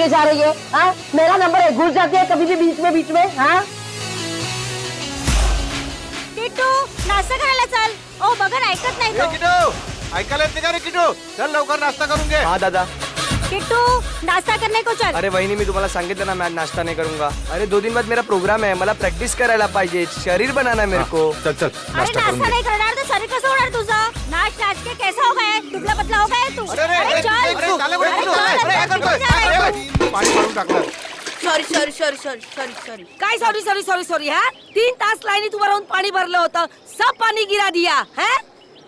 आगे जा रही है? हाँ, मेरा नंबर है, घुस जाती है कभी भी बीच में। हाँ, किट्टू नाश्ता करायला चल. ओ बघा ऐकत नाही तो. किटू ऐकायला येते का रे किटू? चल लवकर नाश्ता करून घे. हाँ दादा. किट्टू नाश्ता करने को चल. अरे वहिनी मी तुम्हाला सांगितलं ना मैं आज नाश्ता नहीं करूंगा. अरे 2 दिन बाद मेरा प्रोग्राम है, मला प्रैक्टिस करायला पाहिजे, शरीर बनाना है मेरे को. चल चल अरे नाश्ता करून नाश्ता घे. नहीं करणार तर शरीर कसं होणार तुझं? नाच नाच के कैसा हो गया? दुबला पतला हो गया तू. अरे अरे चल. अरे चाले बरं किटू. अरे काय करतोय? पाणी मारून टाकलं. सॉरी. काय सॉरी हा? 3 तास लाईनीत उभं राहून पाणी भरलं होतं, सब पानी गिरा दिया है.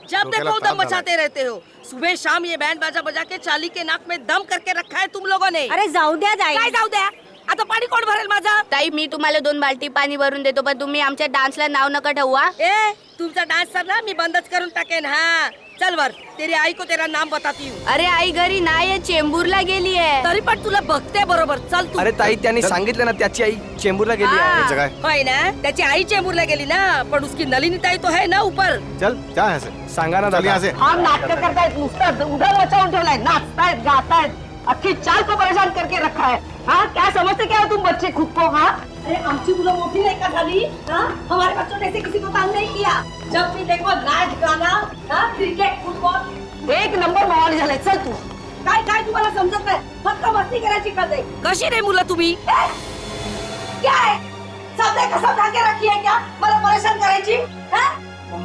जब देखो ताप दम मचाते रहते हो. सुबह शाम ये बैंड बाजा बजा के चाली के नाक में दम करके रखा है तुम लोगों ने. अरे जाऊ द्या काय जाई. जाऊ द्या? आता पाणी कोण भरेल माझा? ताई मी तुम्हाला 2 बाल्टी पाणी भरून देतो पण तुम्ही आमच्या डान्सला नाव नका ठेवा. ए, तुमचा डान्स सर ना मी बंदच करून टाकेन. हाँ चल वर, तेरी आई को तेरा नाम बताती हूँ. अरे आई घरी नाहीये, चेंबूरला गेली आहे. तरी पण तुला बघते बरोबर. चल तू. अरे ताई त्यांनी सांगितलं ना त्याची आई चेंबूरला गेली आहे. याचं काय? होय ना, त्याची आई चेंबूरला गेली ना, पण उसकी नलिनी ताई तो है ना ऊपर. चल क्या है से? सांगा ना चल दादा. यहाँ से. हम नाटक करतायत, नुसतं उधर मचावून ठेवलाय, नाचतायत गातायत, अच्छी चाल को परेशान करके रखा है. हाँ क्या समझते क्या हो तुम बच्चे खुद को? हाँ अरे आमची मुलं मोठी नाही का झाली? हाँ हमारे बच्चों ने ऐसे किसी को तंग नहीं किया. जब भी देखो नाच गाना, हाँ क्रिकेट फुटबॉल, एक नंबर माहोल झालाय. चल तू. काय काय तुम्हाला समजत नाही, फक्त मस्ती करायची कळते. कशी रे मुलं तुम्ही? क्या है सबने कसम खा के रखी है क्या मला परेशान करायची? हाँ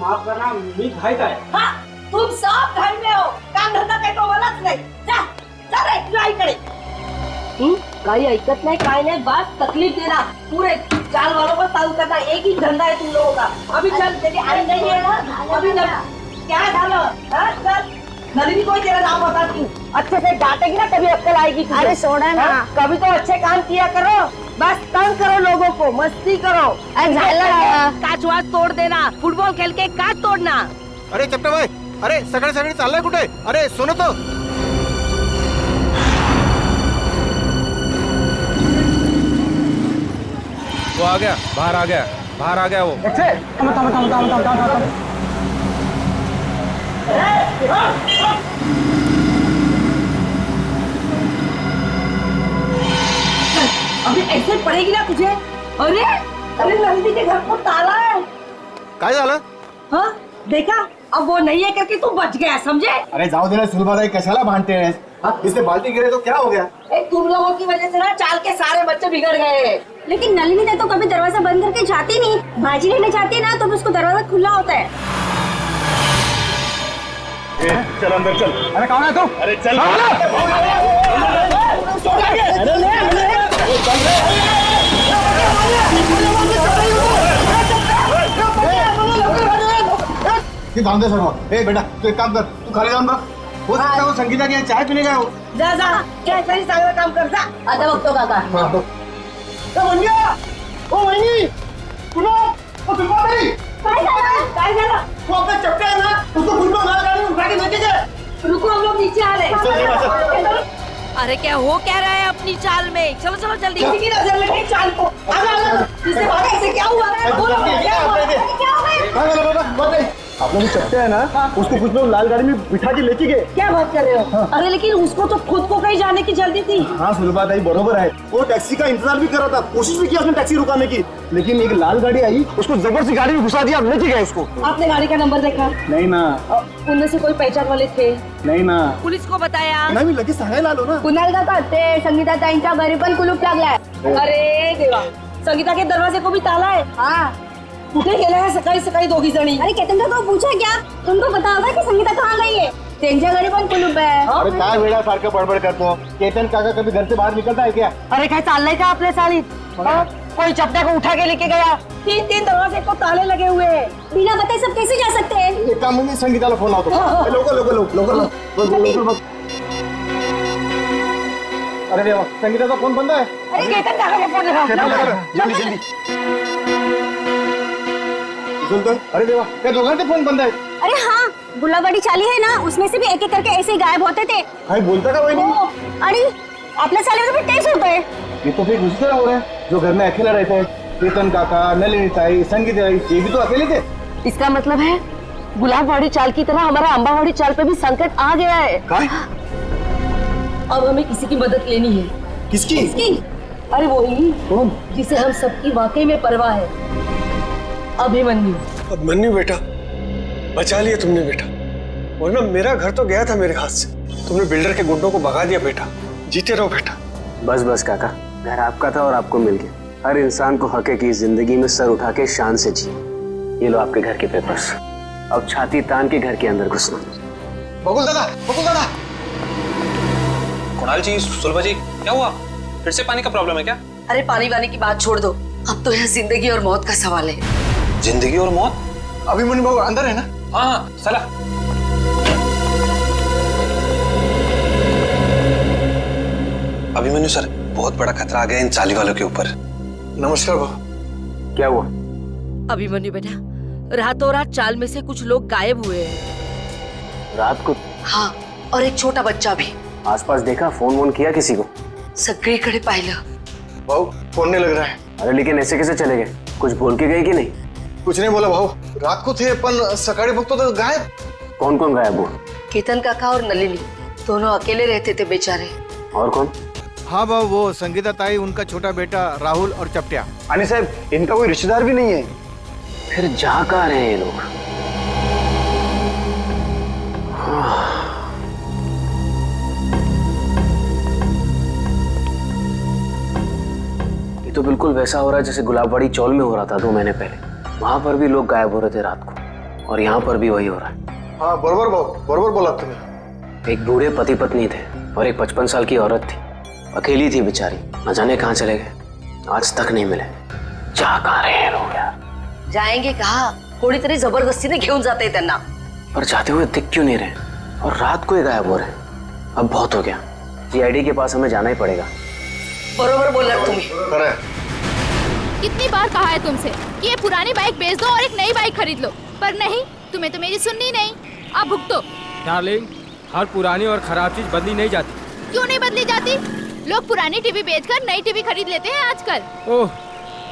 माफ करना मी घाईत आहे. हाँ तुम सब घर में हो, काम धंदा काही तो मलाच नाही. जा जा रे तुझ्या आईकडे. काही ऐकत नाही, काय नाही, बस तकलीफ देना. पूरे चाल वालों को तंग करना, एक ही धंधा है तुम लोगों का. अभी चल, तेरी आई नहीं है ना, अभी न क्या झालं? हाँ चल, नलिनी को तेरा नाम बताती हूँ. अच्छे से डांटेगी ना तभी अक्कल आएगी तुझे. अरे सोडा ना. हाँ, कभी तो अच्छे काम किया करो, बस तंग करो लोगों को, मस्ती करो. काच वाच तोड देना, फुटबॉल खेल के काच तोड़ना. अरे चपटा भाई, अरे सगळे सगळे चाललंय कुठे? अरे सुनो तो. वो आ गया, बाहर आ गया वो. अभी ऐसे पड़ेगी ना तुझे. अरे अरे नंदी के घर को ताला है. काय झालं? हाँ देखा, अब वो नहीं है करके तू बच गया, समझे? अरे जाऊ दे ना सुलभाताई, कशाला भांडते हैं? इससे बाल्टी गिरे तो क्या हो गया? तुम लोगों की वजह से ना चाल के सारे बच्चे बिगड़ गए. लेकिन नलिनी ने तो कभी दरवाजा बंद करके जाती नहीं. भाजी लेने जाती है ना तो उसको दरवाजा खुला होता है. चल अंदर चल. अरे कौन है तू? अरे चल. जाऊन दे सर्व. ए बेटा तू एक काम कर, तू खाली जाऊन बघ. हो सकता है संगीता की चाय पीने गया हो. जा जा, क्या तरी चांगलं काम कर जा. आता बघतो काका. हाँ तो. ओ वहिनी, सुनो, ओ सुलभाताई. काय झालं? वो आपका चपटा है ना, उसको फुटबॉल मार गाड़ी में उठा के लेके गए. रुको, हम लोग नीचे आ रहे. चल. अरे क्या हो क्या रहा है अपनी चाल में? चलो चलो जल्दी. किसी की नजर लगी चाल को. आजा. इससे भागा, इससे क्या हुआ? बोलो क्या हुआ? क्या हो गया? आप लोग चपटे है ना, उसको कुछ लोग लाल गाड़ी में बिठा के लेके गए. क्या बात कर रहे हो? अरे लेकिन उसको तो खुद को कहीं जाने की जल्दी थी. हाँ सुलभाताई बरोबर है. वो टैक्सी का इंतजार भी कर रहा था, कोशिश भी की उसने टैक्सी रुकाने की, लेकिन एक लाल गाड़ी आई, उसको जबरदस्ती गाड़ी में घुसा दिया, लेके गए उसको. आपने गाड़ी का नंबर देखा? नहीं ना. उनमें से कोई पहचान वाले थे? नहीं ना. पुलिस को बताया? नाही मी लगेच सांगायला आलो ना. कुणाल काका ते संगीता ताईंच्या घरी पण कुलूप लागलाय. अरे देवा, संगीता के दरवाजे को भी ताला है. हाँ कुठे गेल्या है सकाळी सकाळी दोघी जणी? अरे केतन का को पूछा क्या? तुमको पता होगा कि संगीता कहाँ गई है? त्यांच्या घरी पण कुलूप आहे. अरे काय वेळा सारखं बडबड करतो. केतन काका कभी घर से बाहर निकलता है क्या? अरे काय चाललंय का आपल्या चालीत? कोई चपटा को उठा के लेके गया. 3 दरवाजे को ताले लगे हुए हैं. बिना बताए सब कैसे जा सकते हैं? एक काम मी संगीताला फोन लावतो. लवकर. अरे देवा, संगीताचा फोन बंद आहे. अरे केतन काका फोन लगा. जल्दी. सुनतोय? अरे देवा, त्या दोघांचे फोन बंद आहेत. अरे हाँ, गुलाबड़ी चाली है ना, उसमें से भी एक एक करके ऐसे ही गायब होते थे. काय बोलता का वहिनी? अरे आपल्या चालीवर भी टेस्ट होता है. ये तो फिर उसी तरह हो रहा है जो घर में अकेला रहते हैं. केतन काका, नलिनी ताई, संगीता ताई, ये भी तो अकेले थे. इसका मतलब है गुलाबवाड़ी चाल की तरह हमारा अंबावाड़ी चाल पे भी संकट आ गया है. काय? अब हमें किसी की मदद लेनी है. किसकी? अरे वही जिसे हम सबकी वाकई में परवाह है, अभिमन्यु। अभिमन्यु बेटा, बचा लिया तुमने बेटा, वरना मेरा घर तो गया था मेरे हाथ से। तुमने बिल्डर के गुंडों को भगा दिया बेटा। जीते रहो बेटा। बस बस काका, घर आपका था और आपको मिल गया। हर इंसान को हक है कि जिंदगी में सर उठा के शान से जिए। ये लो आपके घर के पेपर्स। अब छाती तान के घर के अंदर घुसना। बकुल दादा, बकुल दादा। कुणाल जी, सुलभा जी, क्या हुआ? फिर से पानी का प्रॉब्लम है क्या? अरे पानी वानी की बात छोड़ दो, अब तो यह जिंदगी और मौत का सवाल है। जिंदगी और मौत? अभिमन्यु बाबू अंदर है ना? हाँ, चला। अभिमन्यु सर, बहुत बड़ा खतरा आ गया इन चाली वालों के ऊपर। नमस्कार बाबू। क्या हुआ? अभिमन्यु बेटा, रातों रात चाल में से कुछ लोग गायब हुए हैं। रात को? हाँ, और एक छोटा बच्चा भी। आसपास देखा? फोन वोन किया किसी को? सगळीकडे पाहिलं। भाऊ फोन नहीं लग रहा है। अरे लेकिन ऐसे कैसे चले गए? कुछ बोल के गए कि नहीं? कुछ नहीं बोला भाऊ, रात को थे पण सकाळी बघतो तो गायब। कौन कौन गायब हुआ? केतन काका और नलिनी दोनों अकेले रहते थे बेचारे। और कौन? हाँ बाबू, वो संगीता ताई, उनका छोटा बेटा राहुल और चपटिया। अनिल साहब, इनका कोई रिश्तेदार भी नहीं है। फिर जा कहाँ रहे हैं ये लोग? ये तो बिल्कुल वैसा हो रहा है जैसे गुलाबबाड़ी चौल में हो रहा था 2 महीने पहले। वहां पर भी लोग गायब हो रहे थे रात को, और यहाँ पर भी वही हो रहा है। हाँ बरोबर भाऊ, बरोबर बोला तुमने। एक बूढ़े पति पत्नी थे और एक 55 साल की औरत थी। अकेली थी बेचारी, न जाने कहाँ चले गए, आज तक नहीं मिले। जा कहाँ रहे हैं लोग यार? जाएंगे कहा, कोणीतरी जबरदस्तीने घेऊन जाते त्यांना। पर जाते हुए दिख क्यों नहीं रहे? और रात को ही गायब हो रहे हैं। अब बहुत हो गया, सीआईडी के पास हमें जाना ही पड़ेगा। बरोबर बोला तुम्ही। कितनी बार कहा है तुमसे कि ये पुरानी बाइक बेच दो और एक नई बाइक खरीद लो, पर नहीं, तुम्हें तो मेरी सुननी नहीं। अब भुगतो। डार्लिंग, हर पुरानी और खराब चीज बदली नहीं जाती। क्यों नहीं बदली जाती? लोग पुरानी टीवी बेचकर नई टीवी खरीद लेते हैं आजकल। ओह,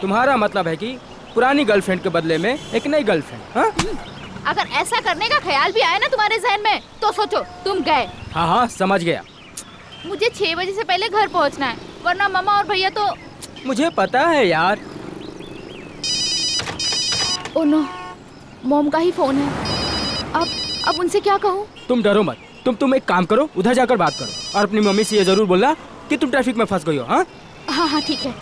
तुम्हारा मतलब है कि पुरानी गर्लफ्रेंड के बदले में एक नई गर्लफ्रेंड? हाँ? अगर ऐसा करने का ख्याल भी आया ना तुम्हारे जहन में, तो सोचो तुम गए। हाँ हाँ, समझ गया। मुझे 6 बजे से पहले घर पहुंचना है, वरना मामा और भैया तो। मुझे पता है यार। ओह नो, मॉम का ही फोन है। अब उनसे क्या कहूँ? तुम डरो मत, तुम एक काम करो, उधर जाकर बात करो और अपनी मम्मी से ये जरूर बोलना कि तुम ट्रैफिक में फंस गई हो। हाँ हाँ हाँ, ठीक है।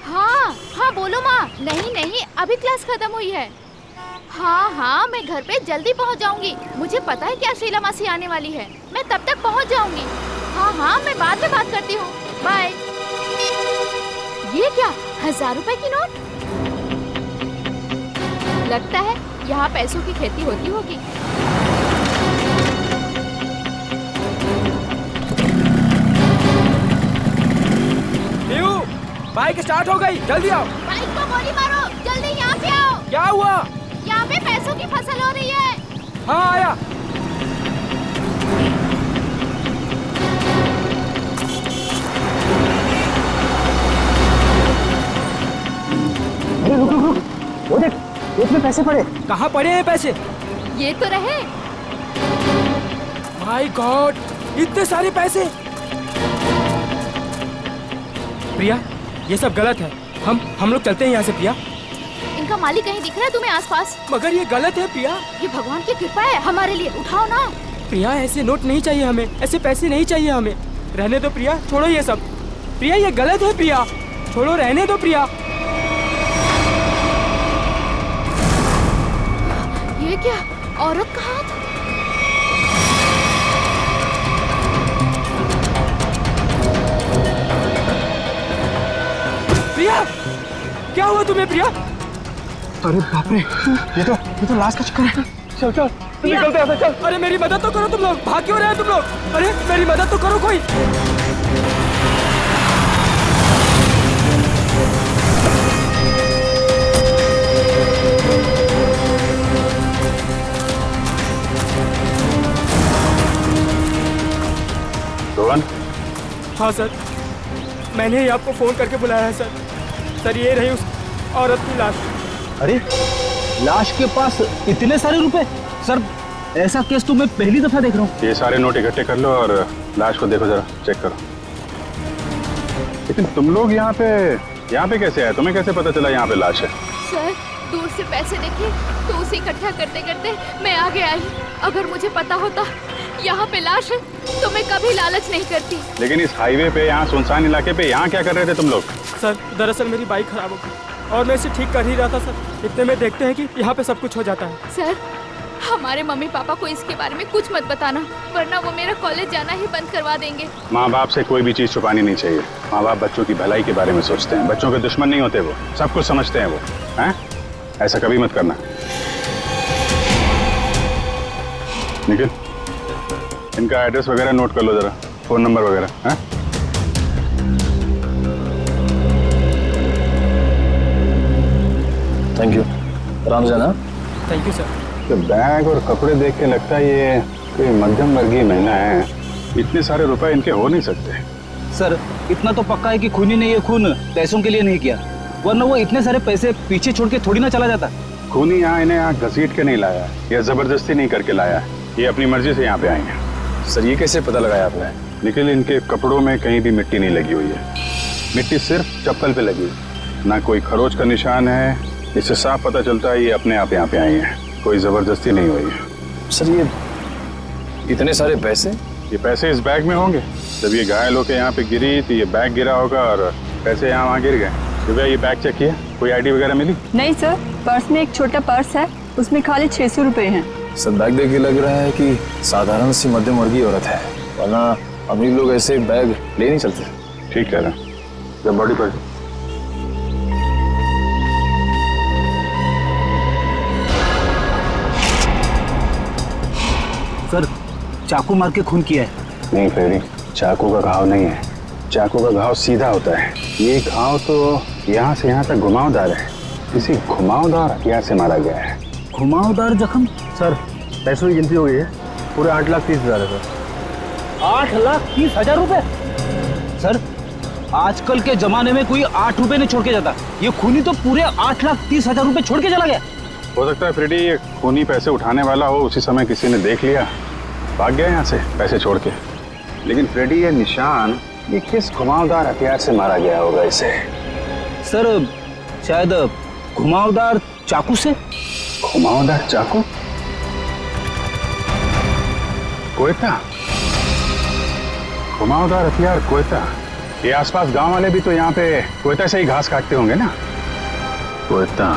हाँ हाँ, बोलो माँ। नहीं, अभी क्लास खत्म हुई है। हाँ, मैं घर पे जल्दी पहुँच जाऊंगी। मुझे पता है क्या शीला मासी आने वाली है, मैं तब तक पहुँच जाऊंगी। हाँ, मैं बाद में बात करती हूँ। बाय। ये क्या, 1000 रुपए की नोट? लगता है यहाँ पैसों की खेती होती होगी। बाइक स्टार्ट हो गई, जल्दी आओ। बाइक को गोली मारो, जल्दी यहाँ पे आओ। क्या हुआ? यहाँ पे पैसों की फसल हो रही है। हाँ आया। अरे रुक, वो देख, इसमें पैसे पड़े। कहाँ पड़े हैं पैसे? ये तो रहे। माय गॉड, इतने सारे पैसे। प्रिया, ये सब गलत है। हम लोग चलते हैं यहाँ से प्रिया। इनका मालिक कहीं दिख रहा है तुम्हें आसपास? मगर ये गलत है प्रिया। ये भगवान की कृपा है हमारे लिए, उठाओ ना। प्रिया, ऐसे नोट नहीं चाहिए हमें, ऐसे पैसे नहीं चाहिए हमें। रहने दो प्रिया, छोड़ो ये सब। प्रिया, ये गलत है प्रिया, छोड़ो, रहने दो प्रिया। ये क्या, औरत का हाथ? प्रिया, क्या हुआ तुम्हें प्रिया? अरे बाप रे, ये तो लाश का चक्कर है। चल निकलते हैं, चल। अरे मेरी मदद तो करो तुम लोग, भाग क्यों रहे हो तुम लोग? अरे मेरी मदद तो करो कोई। रोहन? हाँ सर, मैंने ही आपको फोन करके बुलाया है सर। सर, ये रही उस औरत की लाश। अरे लाश के पास इतने सारे रुपए? सर ऐसा केस तो मैं पहली दफा देख रहा हूँ। ये सारे नोट इकट्ठे कर लो और लाश को देखो, जरा चेक करो। लेकिन तुम लोग यहाँ पे कैसे आए? तुम्हें कैसे पता चला यहाँ पे लाश है? सर दूर से पैसे देखे तो उसे इकट्ठा करते करते मैं आगे आई। अगर मुझे पता होता यहाँ पे लाश है तो मैं कभी लालच नहीं करती। लेकिन इस हाईवे पे, यहाँ सुनसान इलाके पे, यहाँ क्या कर रहे थे तुम लोग? सर दरअसल मेरी बाइक खराब हो गई और मैं इसे ठीक कर ही रहा था सर। इतने में देखते हैं कि यहाँ पे सब कुछ हो जाता है। सर हमारे मम्मी पापा को इसके बारे में कुछ मत बताना, वरना वो मेरा कॉलेज जाना ही बंद करवा देंगे। माँ बाप से कोई भी चीज छुपानी नहीं चाहिए। माँ बाप बच्चों की भलाई के बारे में सोचते हैं, बच्चों के दुश्मन नहीं होते, वो सब कुछ समझते हैं वो। हैं? ऐसा कभी मत करना। निखिल, इनका एड्रेस वगैरह नोट कर लो जरा, फोन नंबर वगैरह। हैं? Thank you. आराम से ना। Thank you sir. तो बैग और कपड़े देख के लगता है ये कोई मध्यम वर्गीय महिला है। इतने सारे रुपए इनके हो नहीं सकते। सर इतना तो पक्का है कि खूनी ने ये खून पैसों के लिए नहीं किया, वरना वो इतने सारे पैसे पीछे छोड़ के थोड़ी ना चला जाता। खूनी इन्हें यहाँ घसीट के नहीं लाया या जबरदस्ती नहीं करके लाया, ये अपनी मर्जी से यहाँ पे आए हैं। सर ये कैसे पता लगाया आपने? निखिल, इनके कपड़ों में कहीं भी मिट्टी नहीं लगी हुई है। मिट्टी सिर्फ चप्पल पे लगी, ना कोई खरोच का निशान है। इससे साफ पता चलता है ये अपने आप यहाँ पे आई हैं, कोई जबरदस्ती नहीं हुई है। सर ये इतने सारे पैसे? ये पैसे इस बैग में होंगे। जब ये घायल होकर यहाँ पे गिरी तो ये बैग गिरा होगा और पैसे यहाँ वहाँ गिर गए। सुबह ये बैग चेक किया, कोई आईडी वगैरह मिली? नहीं सर, पर्स में एक छोटा पर्स है, उसमें खाली 600 रुपए हैं। सर बैग देख के लग रहा है कि साधारण सी मध्यम वर्गीय औरत है, वरना अमीर लोग ऐसे बैग ले नहीं चलते। ठीक कह रहा। जब बॉडी पर सर चाकू मार के खून किया है। नहीं फेरी, चाकू का घाव नहीं है। चाकू का घाव सीधा होता है, ये घाव तो यहाँ से यहाँ तक घुमावदार है। किसी घुमावदार हथियार से मारा गया है। घुमावदार जख्म? सर पैसों की गिनती हो गई है, पूरे 8,30,000 है सर। 8,30,000 रुपए? सर आजकल के जमाने में कोई 8 रुपए नहीं छोड़ के जाता, ये खूनी तो पूरे 8,30,000 रुपए छोड़ के चला गया। हो सकता है फ्रेडी ये खूनी पैसे उठाने वाला हो, उसी समय किसी ने देख लिया, भाग गया यहाँ से पैसे छोड़ के। लेकिन फ्रेडी ये निशान, ये किस घुमावदार हथियार से मारा गया होगा इसे? सर शायद घुमावदार चाकू से। घुमावदार चाकू? कोयता? घुमावदार हथियार कोयता? ये आसपास गांव वाले भी तो यहाँ पे कोयता से ही घास काटते होंगे ना। कोयता।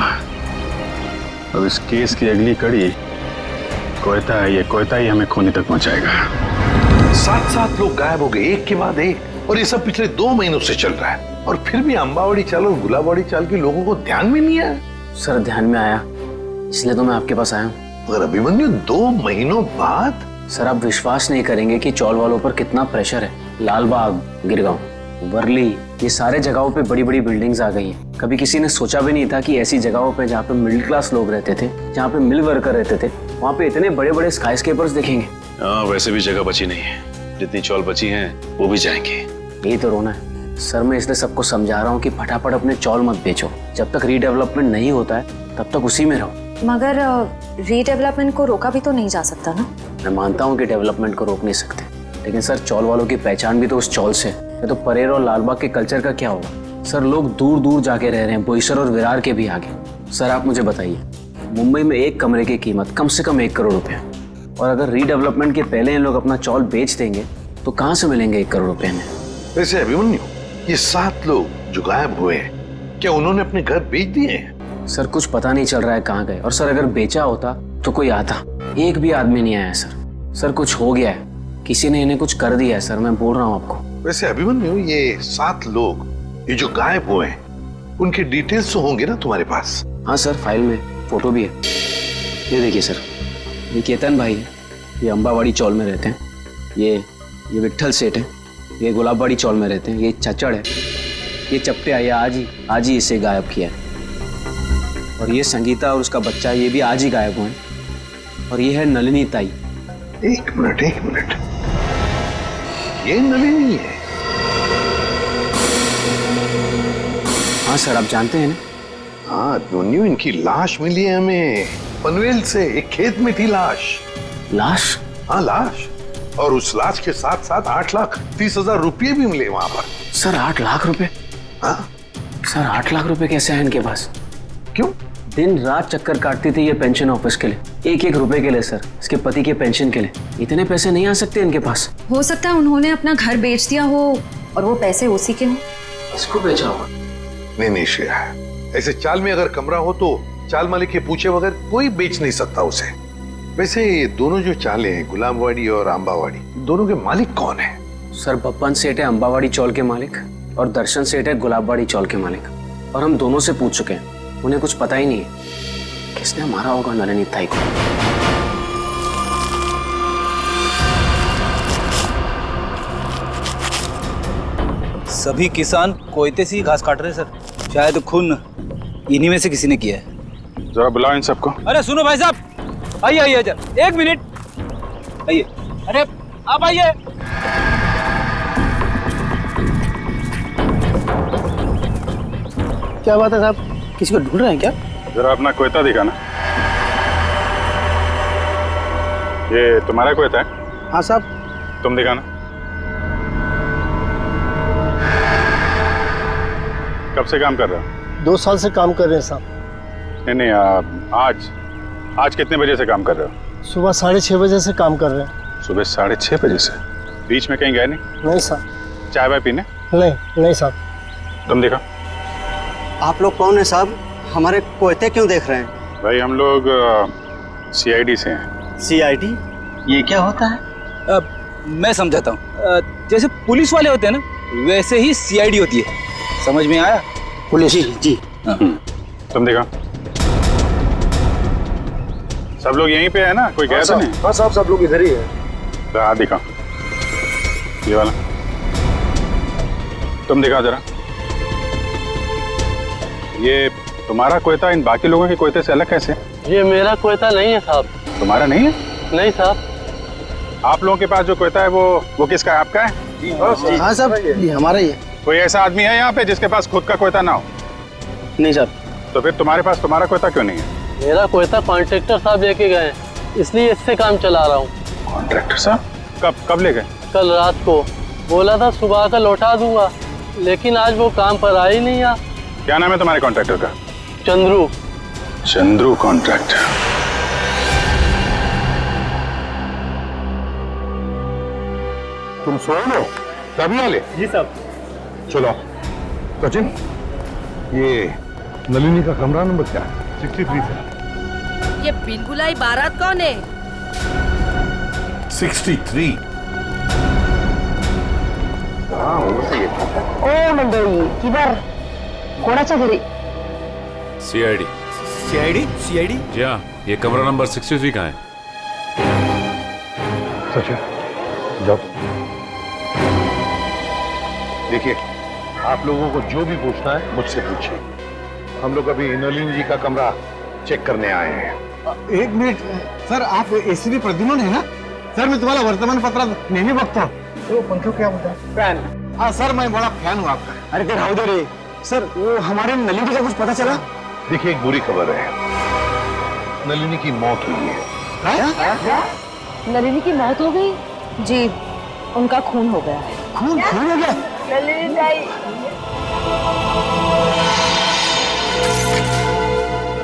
अब इस केस की अगली कड़ी कोयता है। ये कोयता ही हमें खूनी तक पहुंचाएगा। 7 लोग गायब हो गए एक के बाद एक, और ये सब पिछले 2 महीनों से चल रहा है, और फिर भी अंबावड़ी चाल और गुलाबवाड़ी चाल के लोगों को ध्यान में नहीं आया। सर ध्यान में आया, इसलिए तो मैं आपके पास आया हूँ। मगर अभिमन्यु 2 महीनों बाद? सर आप विश्वास नहीं करेंगे कि चौल वालों पर कितना प्रेशर है। लालबाग, गिरगांव, वर्ली, ये सारे जगहों पे बड़ी बड़ी बिल्डिंग्स आ गई हैं। कभी किसी ने सोचा भी नहीं था कि ऐसी जगहों पे जहाँ पे मिडिल क्लास लोग रहते थे, जहाँ पे मिल वर्कर रहते थे, वहाँ पे इतने बड़े बड़े स्काईस्केपर्स देखेंगे। वैसे भी जगह बची नहीं है, जितनी चौल बची हैं वो भी जाएंगे। यही तो रोना है सर। मैं इसलिए सबको समझा रहा हूँ कि फटाफट अपने चौल मत बेचो। जब तक रीडेवलपमेंट नहीं होता है तब तक उसी में रहो। मगर रीडेवलपमेंट को रोका भी तो नहीं जा सकता ना। मैं मानता हूँ कि डेवलपमेंट को रोक नहीं सकते, लेकिन सर चौल वालों की पहचान भी तो उस चौल से। तो परेर और लालबाग के कल्चर का क्या होगा? सर लोग दूर दूर जाके रह रहे हैं, बोईसर और विरार के भी आगे। सर आप मुझे बताइए, मुंबई में एक कमरे की कीमत कम से कम 1 करोड़ रुपए, और अगर रीडेवलपमेंट के पहले इन लोग अपना चौल बेच देंगे तो कहाँ से मिलेंगे 1 करोड़ रुपए में? वैसे अभिमन्यु, ये 7 लोग जो गायब हुए हैं, क्या उन्होंने अपने घर बेच दिए हैं? सर कुछ पता नहीं चल रहा है कहाँ गए, और सर अगर बेचा होता तो कोई आता। एक भी आदमी नहीं आया सर। सर कुछ हो गया है, किसी ने इन्हें कुछ कर दिया है सर, मैं बोल रहा हूँ आपको। वैसे अभिमन्यु, ये 7 लोग ये जो गायब हुए हैं, उनके डिटेल्स तो होंगे ना तुम्हारे पास? हाँ सर, फाइल में फोटो भी है। ये देखिए सर, ये केतन भाई है, ये अंबावाड़ी चौल में रहते हैं। ये विट्ठल सेठ है, ये गुलाबवाड़ी चौल में रहते हैं। ये चचड़ है, ये चप्टे आया आज ही इसे गायब किया है। और ये संगीता और उसका बच्चा, ये भी आज ही गायब हुए हैं। और ये है नलिनी ताई। एक मिनट, ये नलिनी है? हाँ सर, आप जानते हैं ना, हाँ दोनों, इनकी लाश मिली है हमें पनवेल से, एक खेत में थी लाश। लाश? हाँ लाश, और उस लाश के साथ साथ 8,30,000 रुपये भी मिले वहां पर। सर 8 लाख रुपए? हाँ सर 8 लाख रुपए कैसे आए इनके पास? क्यों? दिन रात चक्कर काटती थी ये पेंशन ऑफिस के लिए, एक एक रुपए के लिए सर, इसके पति के पेंशन के लिए। इतने पैसे नहीं आ सकते इनके पास। हो सकता है उन्होंने अपना घर बेच दिया हो और वो पैसे उसी के हों। इसको बेचा होगा? नहीं श्रेया, ऐसे चाल में अगर कमरा हो तो चाल मालिक के पूछे बगैर कोई बेच नहीं सकता उसे। वैसे ये दोनों जो चाले हैं, गुलाबवाड़ी और अंबावाड़ी, दोनों के मालिक कौन है? सर बप्पन सेठ है अंबावाड़ी चौल के मालिक, और दर्शन सेठ है गुलाबवाड़ी चौल के मालिक। और हम दोनों से पूछ चुके हैं, उन्हें कुछ पता ही नहीं है किसने मारा होगा नलिनी ताई को। सभी किसान कोयते से ही घास काट रहे हैं सर, शायद खून इन्हीं में से किसी ने किया है। जरा बुलाओ इन सबको। अरे सुनो भाई साहब, आइए आइए जरा, 1 मिनट आइए। अरे आप आइए। क्या बात है साहब, किसी को ढूंढ रहे हैं क्या? जरा अपना कोयता दिखाना। ये तुम्हारा कोयता है? हाँ साहब। तुम दिखाना। कब से काम कर रहे हो? 2 साल से काम कर रहे हैं साहब। नहीं, आज कितने बजे से काम कर रहे हो? सुबह 6:30 बजे से काम कर रहे हैं। सुबह 6:30 बजे से? बीच में कहीं गए नहीं? नहीं साहब। चाय वाय पीने? नहीं साहब। तुम देखा। आप लोग कौन है साहब? हमारे कोयते क्यों देख रहे हैं? भाई हम लोग CID से हैं। CID? ये क्या होता है? मैं समझाता हूँ। जैसे पुलिस वाले होते हैं ना, वैसे ही CID होती है। समझ में आया? पुलिस? जी। तुम देखा। सब लोग यहीं पे है ना? कोई गया तो नहीं? हाँ साहब, सब लोग इधर ही है। हाँ दिखा, ये वाला तुम दिखा जरा। ये तुम्हारा कोयता इन बाकी लोगों के कोयते से अलग कैसे? ये मेरा कोयता नहीं है साहब। तुम्हारा नहीं है? नहीं साहब। आप लोगों के पास जो कोयता है वो किसका है? आपका है? हाँ साहब, ये हमारा ही है। कोई ऐसा आदमी है यहाँ पे जिसके पास खुद का कोयता ना हो? नहीं साहब। तो फिर तुम्हारे पास तुम्हारा कोयता क्यों नहीं है? मेरा कोयता कॉन्ट्रैक्टर साहब लेके गए, इसलिए इससे काम चला रहा हूँ। कॉन्ट्रैक्टर साहब? कब ले गए? कल रात को। बोला था सुबह का लौटा दूंगा, लेकिन आज वो काम पर आ ही नहीं आ। क्या नाम है तुम्हारे कॉन्ट्रैक्टर का? चंद्रू। चंद्रू कॉन्ट्रैक्टर। तुम सोए हो? तभी वाले? जी साहब। चलो सचिन, ये नलिनी का कमरा नंबर क्या है? 63 से। ये बिलबुलाई बारात कौन है? 63। हाँ ओ मंडळी, किधर कोणाच्या घरी? CID। CID? जी हाँ, ये कमरा नंबर 63 का है। सचिन जाओ। देखिए, आप लोगों को जो भी पूछना है मुझसे पूछिए। हम लोग अभी नलिनी जी का कमरा चेक करने आए हैं। 1 मिनिट सर, आप ACP प्रद्युम्न है ना? सर मैं तुम्हारा वर्तमानपत्रात नेहमी बघतो। तो पंखो क्या बोलता है? फैन। हाँ सर, मैं बड़ा फैन हूँ आपका। अरे ते राहू दे रे सर, वो हमारे नलिनी का कुछ पता चला? देखिए, एक बुरी खबर है, नलिनी की मौत हुई है। नलिनी की मौत हो गई? जी, उनका खून हो गया है। खून हो गया? नलिनी ताई।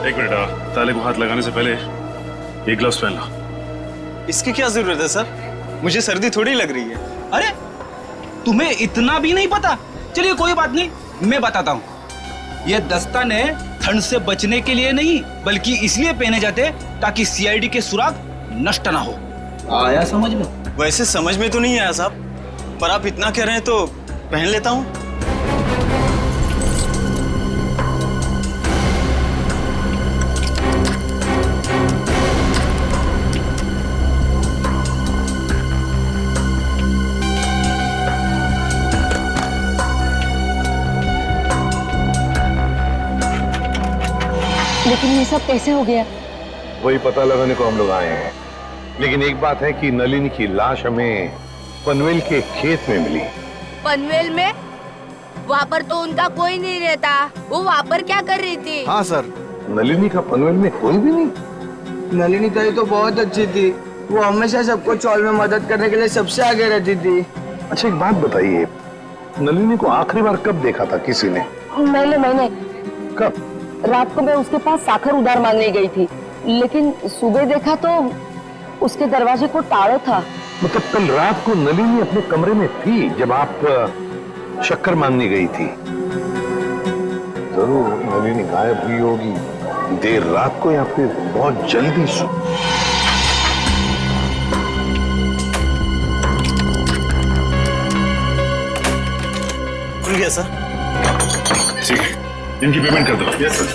एक मिनट, ताले को हाथ लगाने से पहले ये ग्लव्स पहन लो। इसकी क्या जरूरत है सर? मुझे सर्दी थोड़ी लग रही है। अरे तुम्हें इतना भी नहीं पता? चलिए कोई बात नहीं, मैं बताता हूँ। ये दस्ताने ठंड से बचने के लिए नहीं, बल्कि इसलिए पहने जाते ताकि CID के सुराग नष्ट ना हो। आया समझ में? वैसे समझ में तो नहीं आया साहब, पर आप इतना कह रहे हैं तो पहन लेता हूँ। लेकिन ये सब कैसे हो गया? वही पता लगाने को हम लोग आए हैं। लेकिन एक बात है कि नलिनी की लाश हमें पनवेल के खेत में मिली। पनवेल में? वहाँ पर तो उनका कोई नहीं रहता। वो वहाँ पर क्या कर रही थी? हाँ सर। नलिनी का पनवेल में कोई भी नहीं? नलिनी ताई तो बहुत अच्छी थी, वो हमेशा सबको चौल में मदद करने के लिए सबसे आगे रहती थी। अच्छा एक बात बताइए, नलिनी को आखिरी बार कब देखा था किसी ने? मैंने कब? रात को मैं उसके पास साखर उधार मांगने गई थी, लेकिन सुबह देखा तो उसके दरवाजे को ताला था। मतलब कल रात को नलिनी अपने कमरे में थी जब आप शक्कर मांगने गई थी? जरूर नलिनी गायब हुई होगी देर रात को या फिर बहुत जल्दी से। खुल गया सर। ठीक है, इनकी पेमेंट कर दो। Yes sir.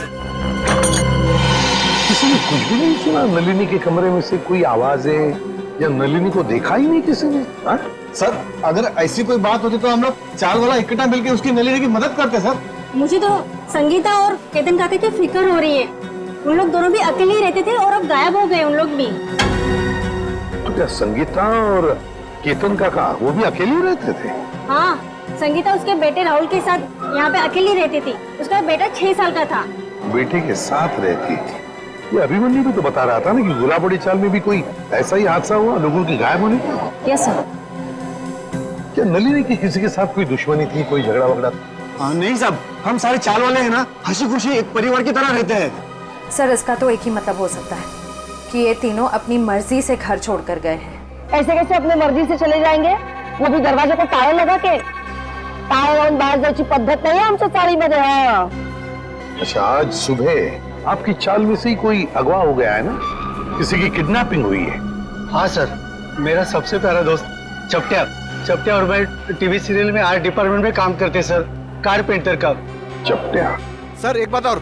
किसी ने कुछ भी नहीं सुना? नलिनी के कमरे में से कोई आवाजें या नलिनी को देखा ही नहीं किसी ने? हाँ? सर अगर ऐसी कोई बात होती तो हम लोग चाल वाला इकट्ठा मिलकर उसकी नलिनी की मदद करते सर। मुझे तो संगीता और केतन काका की फिक्र हो रही है। उन लोग दोनों भी अकेले ही रहते थे और अब गायब हो गए उन लोग भी। तो क्या संगीता और केतन काका वो भी अकेले रहते थे? हाँ, संगीता उसके बेटे राहुल के साथ यहाँ पे अकेली रहती थी। उसका बेटा 6 साल का था। बेटे के साथ रहती थी। ये अभिमन्यु भी तो बता रहा था ना कि गुलाबड़ी चाल में भी कोई ऐसा ही हादसा हुआ लोगों के गायब होने का। Yes sir. क्या नलिनी की किसी के साथ कोई दुश्मनी थी, कोई झगड़ा वगड़ा? नहीं साहब, हम सारे चाल वाले हैं ना, हंसी खुशी एक परिवार की तरह रहते हैं। सर इसका तो एक ही मतलब हो सकता है कि ये तीनों अपनी मर्जी से घर छोड़कर गए हैं। ऐसे कैसे अपने मर्जी से चले जाएंगे? वो भी दरवाजे को ताला लगा के। ताला लावून बाहेर जायची पद्धत नाही आमच्या चाळीमध्ये। हाँ। अच्छा आज सुबह आपकी चाल में से ही कोई अगवा हो गया है ना? किसी की किडनैपिंग हुई है? हाँ सर, मेरा सबसे प्यारा दोस्त चपटिया और मैं टीवी सीरियल में आर्ट डिपार्टमेंट में काम करते सर, कारपेंटर का। चपटिया? सर एक बात और,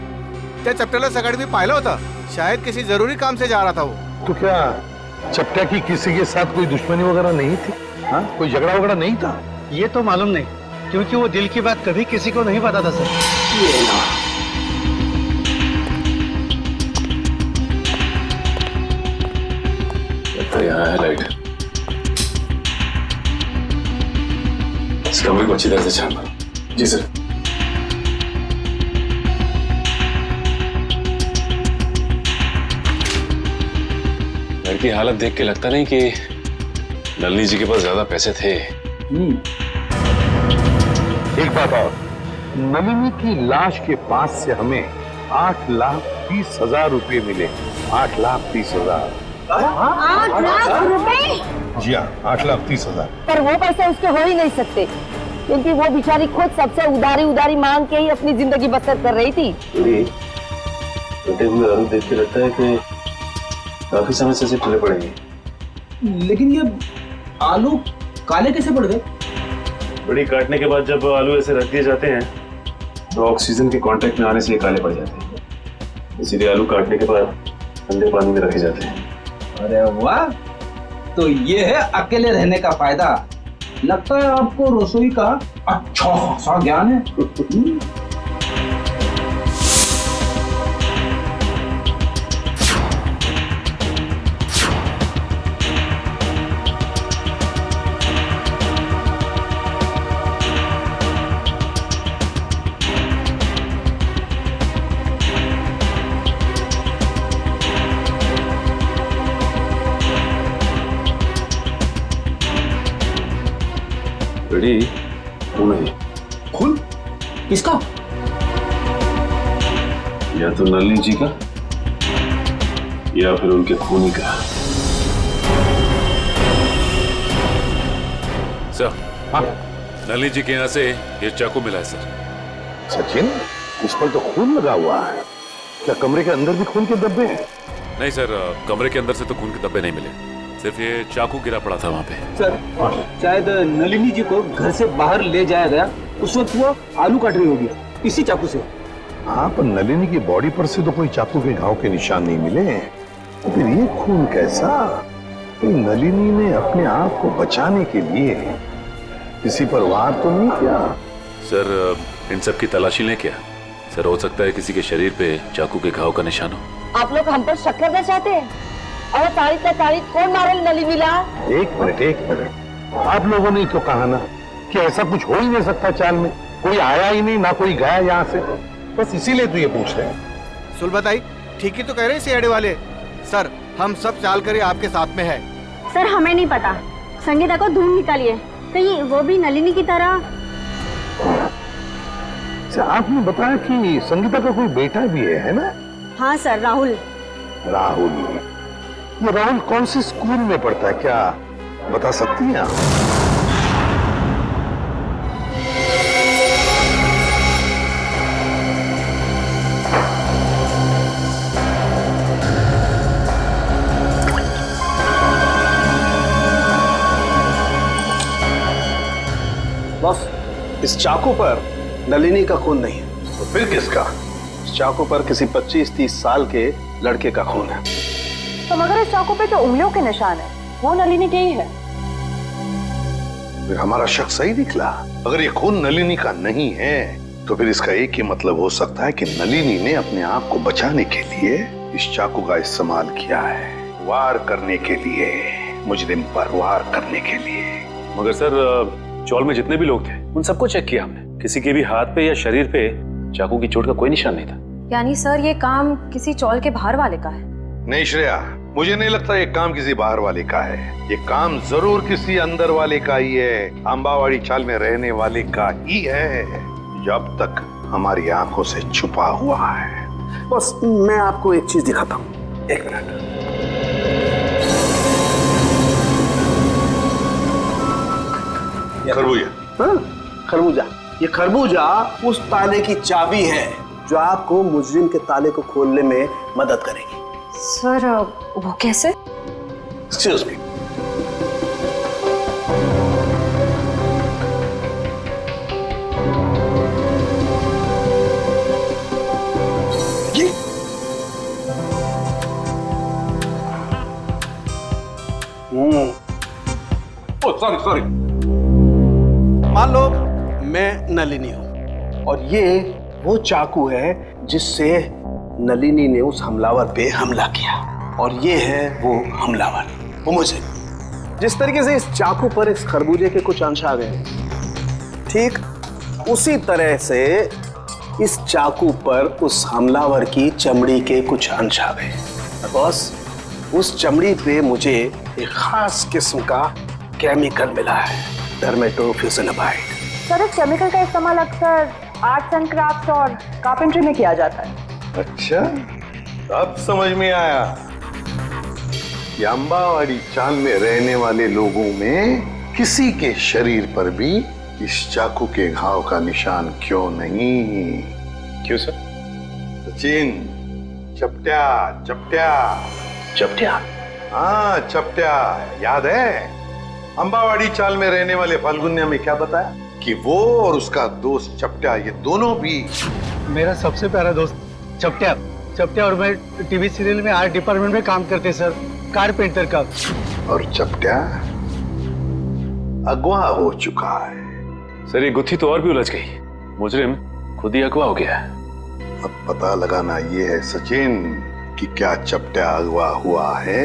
त्या चपट्याला सकाळी मी पाहिलं होतं, शायद किसी जरूरी काम से जा रहा था वो। तो क्या चपटिया की किसी के साथ कोई दुश्मनी वगैरह नहीं थी? हाँ, कोई झगड़ा वगैरह नहीं था? ये तो मालूम नहीं, क्योंकि वो दिल की बात कभी किसी को नहीं बताता सर। यहाँ है लाइट, इस कमरे को अच्छी तरह से छान मारो। जी सर। घर की हालत देख के लगता नहीं कि नलिनी जी के पास ज्यादा पैसे थे। एक बात और, नलिनी की लाश के पास से हमें 8,30,000 रुपए मिले। 8,30,000। 8 लाख रुपए? जी हाँ, 8,30,000। पर वो पैसे उसके हो ही नहीं सकते, क्योंकि वो बेचारी खुद सबसे उधारी मांग के ही अपनी जिंदगी बसर कर रही थी। कटे हुए आलू देख के लगता है कि काफी समस्या से टले पड़ेंगे। लेकिन ये आलू काले कैसे पड़ गए? बड़ी काटने के बाद जब आलू ऐसे रख दिए जाते हैं तो ऑक्सीजन के कांटेक्ट में आने से ये काले पड़ जाते हैं। इसीलिए आलू काटने के बाद ठंडे पानी में रखे जाते हैं। अरे वाह, तो ये है अकेले रहने का फायदा। लगता है आपको रसोई का अच्छा खासा ज्ञान है। खून है। खून? किसका? या तो नलिनी जी का या फिर उनके खूनी का। सर, हाँ? नलिनी जी के यहाँ से ये चाकू मिला है सर। सचिन, इस पर तो खून लगा हुआ है। क्या कमरे के अंदर भी खून के धब्बे हैं? नहीं सर, कमरे के अंदर से तो खून के धब्बे नहीं मिले, सिर्फ ये चाकू गिरा पड़ा था वहाँ पे। सर, शायद नलिनी जी को घर से बाहर ले जाया गया, उस वक्त वो आलू काट रही होगी इसी चाकू से। हाँ, पर नलिनी की बॉडी पर से तो कोई चाकू के घाव के निशान नहीं मिले, तो फिर ये खून कैसा? नलिनी ने अपने आप को बचाने के लिए किसी पर वार तो नहीं किया? सर, इन सब की तलाशी लें क्या? सर, हो सकता है किसी के शरीर पे चाकू के घाव का निशान हो। आप लोग हम पर शक करना चाहते हैं? और तारीख कौन मारे नलिनीला? एक मिनट, आप लोगों ने तो कहा ना कि ऐसा कुछ हो ही नहीं सकता चाल में। कोई आया ही नहीं, ना कोई गया यहाँ से, बस इसीलिए तो ये पूछ रहे हैं। सुलभताई ठीक ही तो कह रहे हैं सीआईडी वाले। सर हम सब चाल कर आपके साथ में है। सर हमें नहीं पता, संगीता को ढूंढ निकालिए, कहीं वो भी नलिनी की तरह। आपने बताया कि संगीता का कोई बेटा भी है ना? हाँ सर, राहुल। राहुल, ये राहुल कौन से स्कूल में पढ़ता है, क्या बता सकती हैं आप? बॉस, इस चाकू पर नलिनी का खून नहीं है। तो फिर किसका? इस चाकू पर किसी 25-30 साल के लड़के का खून है। तो मगर इस चाकू पे जो उंगलियों के निशान है वो नलिनी के ही है। फिर हमारा शक सही निकला। अगर ये खून नलिनी का नहीं है तो फिर इसका एक ही मतलब हो सकता है कि नलिनी ने अपने आप को बचाने के लिए इस चाकू का इस्तेमाल किया है, वार करने के लिए, मुजरिम पर वार करने के लिए। मगर सर चौल में जितने भी लोग थे उन सबको चेक किया हमने, किसी के भी हाथ पे या शरीर पे चाकू की चोट का कोई निशान नहीं था। यानी सर ये काम किसी चौल के बाहर वाले का है? नहीं श्रेया, मुझे नहीं लगता ये काम किसी बाहर वाले का है। ये काम जरूर किसी अंदर वाले का ही है, अंबावाड़ी चाल में रहने वाले का ही है, जब तक हमारी आंखों से छुपा हुआ है। बस मैं आपको एक चीज दिखाता हूँ, एक मिनट। खरबूजा। हाँ, खरबूजा। ये खरबूजा उस ताले की चाबी है जो आपको मुजरिम के ताले को खोलने में मदद करेगी। सर वो कैसे? Excuse me. सॉरी। मान लो मैं नलिनी हूं और ये वो चाकू है जिससे नलिनी ने उस हमलावर पे हमला किया, और ये है वो हमलावर, वो मुझे। जिस तरीके से इस चाकू पर इस खरबूजे के कुछ अंश आ गए, ठीक उसी तरह से इस चाकू पर उस हमलावर की चमड़ी के कुछ अंश आ गए। बॉस, उस चमड़ी पे मुझे एक खास किस्म का केमिकल मिला है, डर्मेटोफ्यूसिनामाइड। सर इस केमिकल का इस्तेमाल अक्सर आर्ट्स एंड क्राफ्ट्स और कारपेंट्री में किया जाता है। अच्छा, अब समझ में आया कि अंबावाड़ी चाल में रहने वाले लोगों में किसी के शरीर पर भी इस चाकू के घाव का निशान क्यों नहीं। क्यों सर? सचिन, चपट्या चपट्या चपट्या। हाँ चपट्या, याद है? अंबावाड़ी चाल में रहने वाले फाल्गुनिया में क्या बताया कि वो और उसका दोस्त चपट्या, ये दोनों भी। मेरा सबसे प्यारा दोस्त चपट्या। चपट्या और मैं टीवी सीरियल में आर्ट डिपार्टमेंट में काम करते सर, कारपेंटर का। और चपट्या अगवा हो चुका है। सर ये गुत्थी तो और भी उलझ गई, मुजरिम खुद ही अगवा हो गया है। अब पता लगाना ये है सचिन कि क्या चपट्या अगवा हुआ है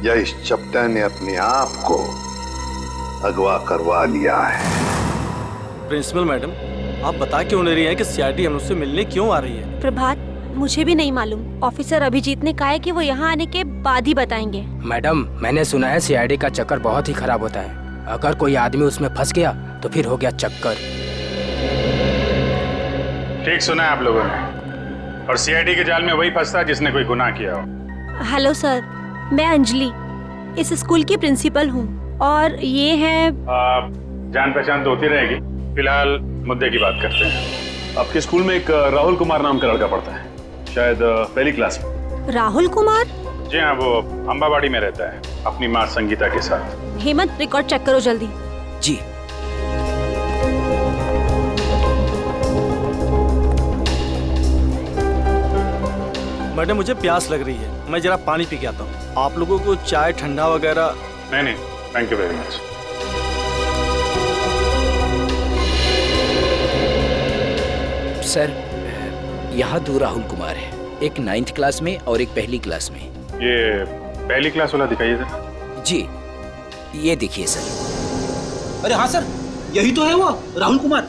या इस चपट्या ने अपने आप को अगवा करवा लिया है। प्रिंसिपल मैडम, आप बता क्यों नहीं रही हैं कि सीआईडी हम उससे मिलने क्यों आ रही है? प्रभात, मुझे भी नहीं मालूम। ऑफिसर अभिजीत ने कहा है कि वो यहाँ आने के बाद ही बताएंगे। मैडम, मैंने सुना है सीआईडी का चक्कर बहुत ही खराब होता है। अगर कोई आदमी उसमें फंस गया तो फिर हो गया चक्कर। ठीक सुना है आप लोगों ने, और सीआईडी के जाल में वही फंसता है जिसने कोई गुनाह किया हो। हेलो सर, मैं अंजलि इस स्कूल की प्रिंसिपल हूँ, और ये है जान पहचान तो होती रहेगी, फिलहाल मुद्दे की बात करते हैं। आपके स्कूल में एक राहुल कुमार नाम का लड़का पढ़ता है, शायद पहली क्लास में। राहुल कुमार? जी हाँ, वो अंबावाड़ी में रहता है अपनी माँ संगीता के साथ। हेमंत, रिकॉर्ड चेक करो जल्दी। जी। मैडम मुझे प्यास लग रही है, मैं जरा पानी पी के आता हूँ। आप लोगों को चाय ठंडा वगैरह? नहीं, thank you very much. Sir, यहाँ 2 राहुल कुमार है, एक 9th क्लास में और एक पहली क्लास में। ये पहली क्लास वाला दिखाइए सर। जी, ये देखिए सर। अरे हाँ सर, यही तो है वो राहुल कुमार।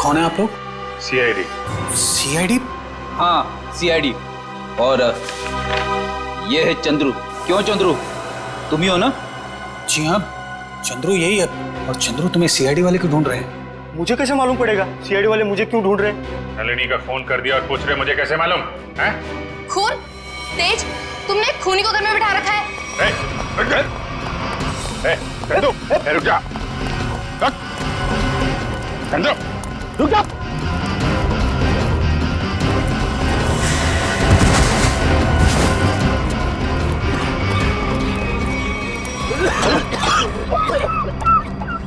कौन है आप लोग? सीआईडी। सीआईडी? हाँ सीआईडी। और ये है चंद्रू। क्यों चंद्रू, तुम ही हो ना? जी हाँ, चंद्रू यही है। और चंद्रू तुम्हें सीआईडी वाले क्यों ढूंढ रहे हैं? मुझे कैसे मालूम पड़ेगा सीआईडी वाले मुझे क्यों ढूंढ रहे हैं? नलिनी का फोन कर दिया और पूछ रहे मुझे कैसे मालूम है? खून? तेज, तुमने खूनी को घर में बिठा रखा है। रुक जा, रुक जा।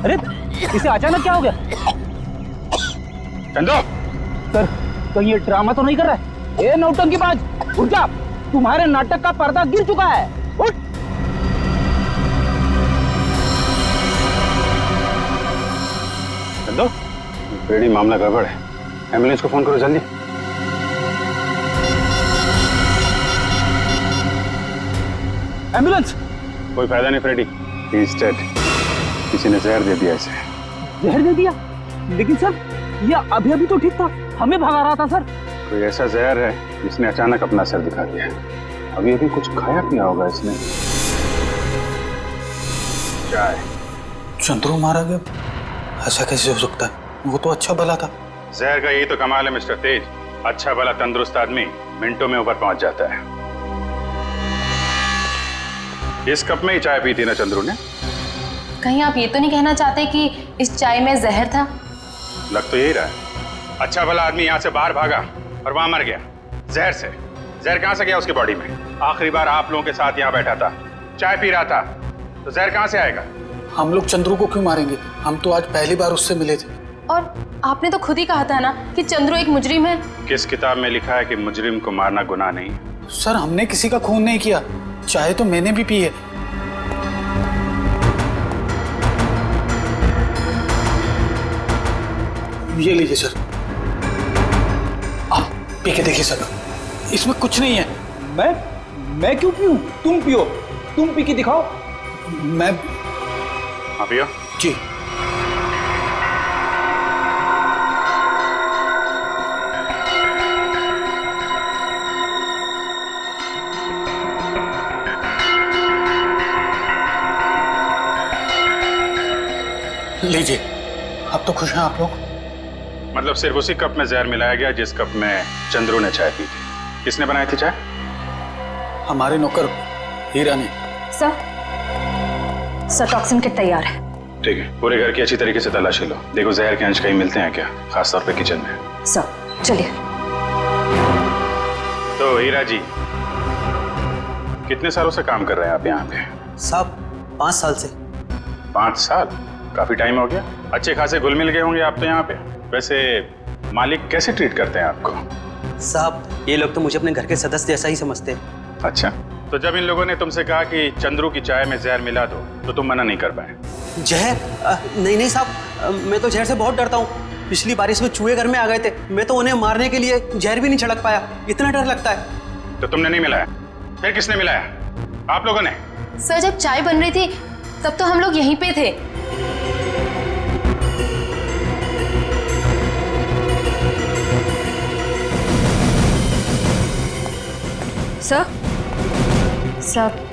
अरे इसे अचानक क्या हो गया? चंदो सर, कहीं ये ड्रामा तो नहीं कर रहा है? ए नौटंकीबाज, उठ जा, तुम्हारे नाटक का पर्दा गिर चुका है। उठ। चंदो, बेड़ी मामला गड़बड़ है, एम्बुलेंस को फोन करो जल्दी। एम्बुलेंस? कोई फायदा नहीं फ्रेडी, ही इज डेड। किसी ने जहर दे दिया इसे। जहर दे दिया? लेकिन सर ये अभी अभी तो ठीक था, हमें भगा रहा था सर। कोई ऐसा जहर है जिसने अचानक अपना असर दिखा दिया। अभी अभी कुछ खाया पिया होगा इसने। चाय। चंद्रू मारा गया? ऐसा कैसे हो सकता है? वो तो अच्छा भला था। जहर का यही तो कमाल है मिस्टर तेज, अच्छा भला तंदुरुस्त आदमी मिनटों में ऊपर पहुंच जाता है। इस कप में ही चाय पी थी ना चंद्रू ने? कहीं आप ये तो नहीं कहना चाहते कि इस चाय में जहर था? लग तो यही रहा है। अच्छा भला आदमी यहाँ से बाहर भागा और वहां मर गया जहर से। जहर कहां से गया उसकी बॉडी में? आखिरी बार आप लोगों के साथ यहाँ बैठा था, चाय पी रहा था, तो जहर कहां से आएगा? हम लोग चंद्रू को क्यों मारेंगे? हम तो आज पहली बार उससे मिले थे। और आपने तो खुद ही कहा था ना कि चंद्रू एक मुजरिम है। किस किताब में लिखा है कि मुजरिम को मारना गुनाह नहीं है? सर, हमने किसी का खून नहीं किया, चाय तो मैंने भी पी है। ये लीजिए सर, आप पी के देखिए सर, इसमें कुछ नहीं है। मैं क्यों पीऊं? तुम पियो, तुम पी के दिखाओ। मैं हाँ पियो जी। लीजिए, अब तो खुश हैं आप लोग? मतलब सिर्फ उसी कप में जहर मिलाया गया जिस कप में चंद्रू ने चाय पी थी। किसने बनाई थी चाय? हमारे नौकर हीरा ने। सर टॉक्सिन किट तैयार है। ठीक है, पूरे घर की अच्छी तरीके से तलाशी लो, देखो जहर के अंश कहीं मिलते हैं क्या, खासतौर पे किचन में। सर चलिए। तो हीरा जी, कितने सालों से काम कर रहे हैं आप यहाँ पे? साहब 5 साल से। 5 साल? काफी टाइम हो गया। अच्छे खासे घुल मिल गए होंगे आप तो यहाँ पे। वैसे मालिक कैसे ट्रीट करते हैं आपको? साहब ये लोग तो मुझे अपने घर के सदस्य जैसा ही समझते हैं। अच्छा, तो जब इन लोगों ने तुमसे कहा कि चंद्रू की चाय में जहर मिला दो, तो तुम मना नहीं कर पाए? जहर? नहीं साहब, मैं तो जहर से बहुत डरता हूँ। पिछली बारिश में चूहे घर में आ गए थे, मैं तो उन्हें मारने के लिए जहर भी नहीं छिड़क पाया, इतना डर लगता है। तो तुमने नहीं मिलाया? फिर किसने मिलाया? आप लोगों ने? सर जब चाय बन रही थी तब तो हम लोग यहीं पे थे। सर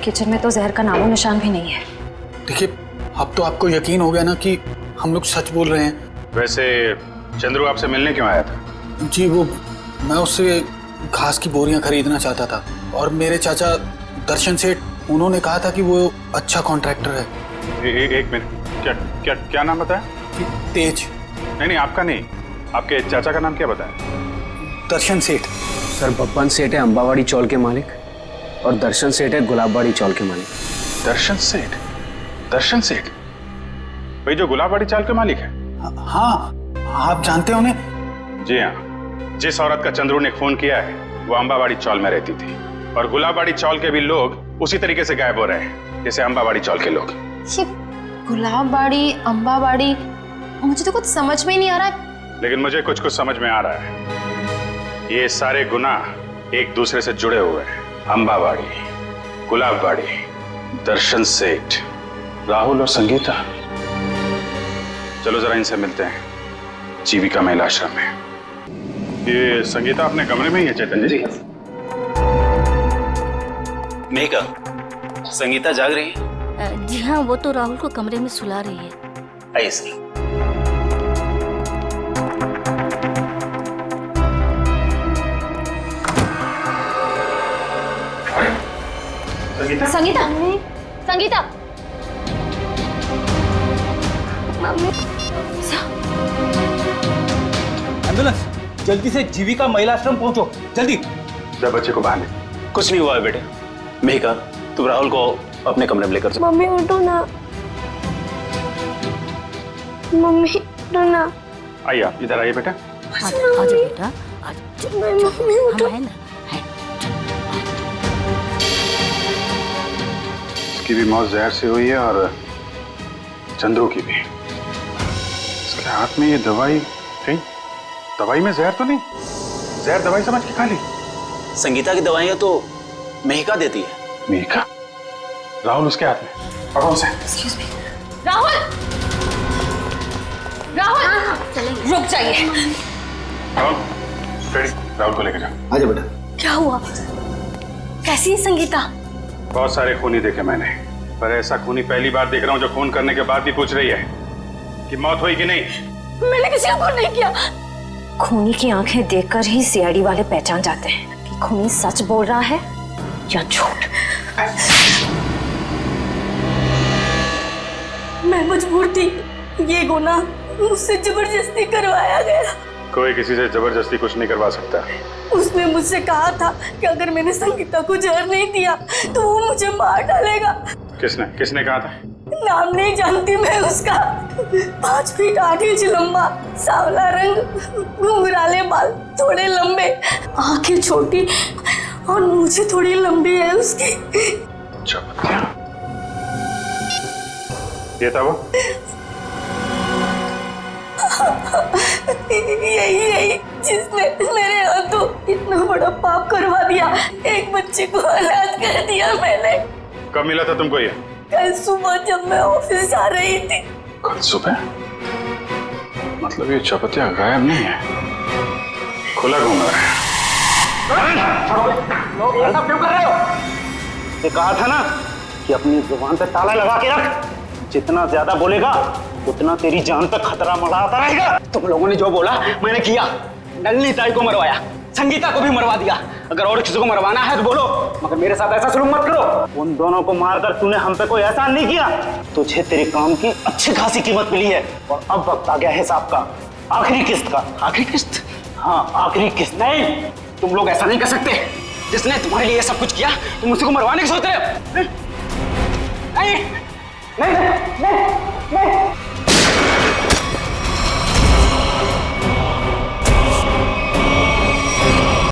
किचन में तो जहर का नामो निशान भी नहीं है। देखिए, अब तो आपको यकीन हो गया ना कि हम लोग सच बोल रहे हैं। वैसे चंद्रू आपसे मिलने क्यों आया था? जी वो मैं उससे घास की बोरियां खरीदना चाहता था, और मेरे चाचा दर्शन सेठ, उन्होंने कहा था कि वो अच्छा कॉन्ट्रैक्टर है। एक मिनट, क्या क्या नाम बताया? तेज। नहीं, आपका नहीं, आपके चाचा का नाम क्या बताया? दर्शन सेठ। सर बप्पन सेठ है अंबावाड़ी चौल के मालिक, और दर्शन सेठ है गुलाबबाड़ी चौल के मालिक। दर्शन सेठ? दर्शन सेठ भाई जो गुलाबबाड़ी चाल के मालिक है? हाँ, आप जानते हो उन्हें? जी हाँ, जिस औरत का चंद्रू ने खून किया है वो अंबावाड़ी चौल में रहती थी, और गुलाबबाड़ी चौल के भी लोग उसी तरीके से गायब हो रहे हैं जैसे अंबावाड़ी चौल के लोग। ये गुलाबबाड़ी, अंबावाड़ी, मुझे तो कुछ समझ में ही नहीं आ रहा है। लेकिन मुझे कुछ समझ में आ रहा है। ये सारे गुनाह एक दूसरे से जुड़े हुए हैं। अंबावाड़ी, गुलाबबाड़ी, दर्शन सेठ, राहुल और संगीता। चलो जरा इनसे मिलते हैं, जीविका महिला आश्रम में। ये संगीता अपने कमरे में ही है चैतन्य जी? मेघा, संगीता जाग रही है? जी हाँ, वो तो राहुल को कमरे में सुला रही है। आइए सर। संगीता? संगीता, संगीता, एम्बुलेंस, जल्दी से जीविका महिला आश्रम पहुंचो, जल्दी। जब बच्चे को बाहर ले। कुछ नहीं हुआ है बेटे। मेघा, तुम राहुल को अपने कमरे में लेकर जाओ। मम्मी उठो ना, मम्मी उठो ना। आइए आप इधर आइए बेटा। आजा बेटा, मम्मी उठो ना। उसकी भी मौत जहर से हुई है और चंद्रू की भी। इसके हाथ में ये दवाई कहीं, दवाई में जहर तो नहीं? जहर दवाई समझ के खा ली? संगीता की दवाइयां तो मेहिका देती है। मेहिका? राहुल उसके हाथ में, पकड़ो उसे। राहुल, राहुल, रुक जाइए। राहुल, राहुल को लेकर जाओ। आजा बेटा। क्या हुआ? कैसी है संगीता? बहुत सारे खूनी देखे मैंने, पर ऐसा खूनी पहली बार देख रहा हूँ जो खून करने के बाद भी पूछ रही है कि मौत हुई कि नहीं। मैंने किसी को खून नहीं किया। खूनी की आंखें देखकर ही सीआईडी वाले पहचान जाते हैं कि खूनी सच बोल रहा है या झूठ। मैं मजबूर थी, ये गुनाह मुझसे जबरदस्ती करवाया गया। कोई किसी से जबरदस्ती कुछ नहीं करवा सकता। उसने मुझसे कहा था कि अगर मैंने संगीता को जहर नहीं दिया तो वो मुझे मार डालेगा। किसने किसने कहा था? नाम नहीं जानती मैं उसका। 5 फीट 8 इंच लंबा, सांवला रंग, घुंघराले बाल, थोड़े लंबे, आंखें छोटी और मूछें थोड़ी लंबी है उसकी। ये था वो? यही जिसने मेरे हाथों इतना बड़ा पाप करवा दिया। एक बच्चे को अनाथ कर दिया मैंने। कब मिला था तुमको ये? कल सुबह जब मैं ऑफिस जा रही थी। कल सुबह? मतलब ये चपतिया गायब नहीं है, खुला घूम रहा है। ऐसा क्यों कर रहे हो? ये कहा था ना कि अपनी जुबान पे ताला लगा के रख। जितना ज्यादा बोलेगा उतना तेरी जान पे खतरा मंडराता रहेगा। तुम लोगों ने जो बोला मैंने किया। नलिनी ताई को मरवाया, संगीता को भी मरवा दिया। अगर और किसी को मरवाना है तो बोलो, मगर मेरे साथ ऐसा शुरू मत करो। उन दोनों को मारकर तूने हम पे कोई एहसान नहीं किया। तुझे तेरे काम की अच्छी खासी कीमत मिली है और अब वक्त आ गया हिसाब का, आखिरी किस्त का। आखिरी किस्त? हाँ, आखिरी किस्त। नहीं, तुम लोग ऐसा नहीं कर सकते। जिसने तुम्हारे लिए सब कुछ किया तुम उसी को मरवाने की सोच रहे हो? नहीं, नहीं,